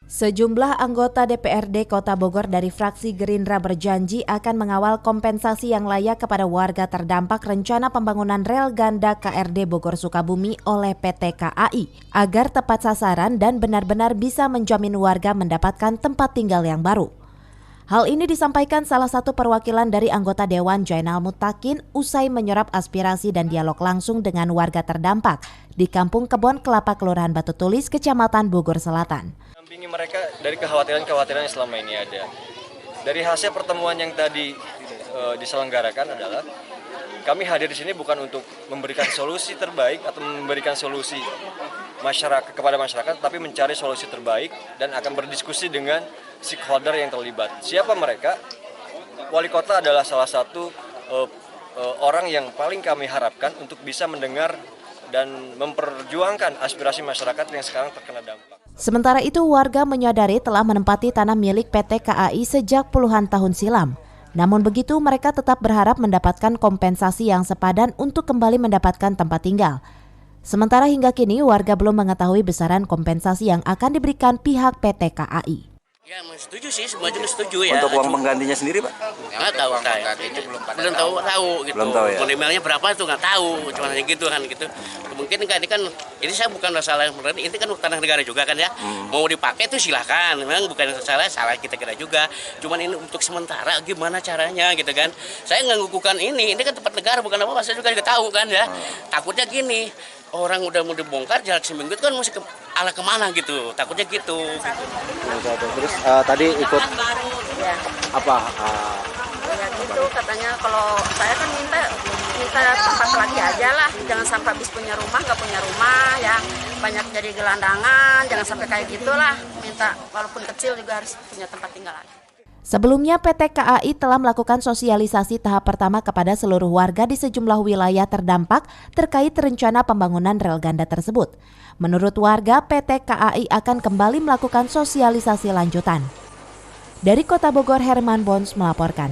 Sejumlah anggota DPRD Kota Bogor dari fraksi Gerindra berjanji akan mengawal kompensasi yang layak kepada warga terdampak rencana pembangunan rel ganda KRD Bogor Sukabumi oleh PT KAI agar tepat sasaran dan benar-benar bisa menjamin warga mendapatkan tempat tinggal yang baru. Hal ini disampaikan salah satu perwakilan dari anggota Dewan Jainal Mutakin usai menyerap aspirasi dan dialog langsung dengan warga terdampak di Kampung Kebon Kelapa Kelurahan Batu Tulis, Kecamatan Bogor Selatan. Dampingi mereka dari kekhawatiran-kekhawatiran yang selama ini ada. Dari hasil pertemuan yang tadi diselenggarakan adalah kami hadir di sini bukan untuk memberikan solusi terbaik atau memberikan solusi kepada masyarakat, tapi mencari solusi terbaik dan akan berdiskusi dengan stakeholder yang terlibat. Siapa mereka? Wali kota adalah salah satu orang yang paling kami harapkan untuk bisa mendengar dan memperjuangkan aspirasi masyarakat yang sekarang terkena dampak. Sementara itu, warga menyadari telah menempati tanah milik PT KAI sejak puluhan tahun silam. Namun begitu, mereka tetap berharap mendapatkan kompensasi yang sepadan untuk kembali mendapatkan tempat tinggal. Sementara hingga kini, warga belum mengetahui besaran kompensasi yang akan diberikan pihak PT KAI. Ya, setuju sih, semua jenis setuju ya. Untuk uang penggantinya sendiri, Pak? Nggak tahu, belum tahu gitu. Belum tahu ya. Emailnya berapa tuh nggak tahu, cuma hanya gitu kan gitu. Mungkin ini saya bukan masalah, ini kan tanah negara juga kan ya. Mau dipakai tuh silahkan, memang bukan salah kita kira juga. Cuman ini untuk sementara gimana caranya gitu kan. Saya nggak ngukuhkan ini kan tempat negara bukan apa-apa, saya juga tahu kan ya. Takutnya gini, orang udah mau dibongkar jarak seminggu itu kan mesti arah kemana gitu, takutnya gitu. Terus tadi ikut ya. apa? Ya gitu katanya, kalau saya kan minta tempat lagi aja lah, jangan sampai habis punya rumah nggak punya rumah ya, banyak jadi gelandangan, jangan sampai kayak gitulah, minta walaupun kecil juga harus punya tempat tinggal lagi. Sebelumnya PT KAI telah melakukan sosialisasi tahap pertama kepada seluruh warga di sejumlah wilayah terdampak terkait rencana pembangunan rel ganda tersebut. Menurut warga, PT KAI akan kembali melakukan sosialisasi lanjutan. Dari Kota Bogor, Herman Bons melaporkan.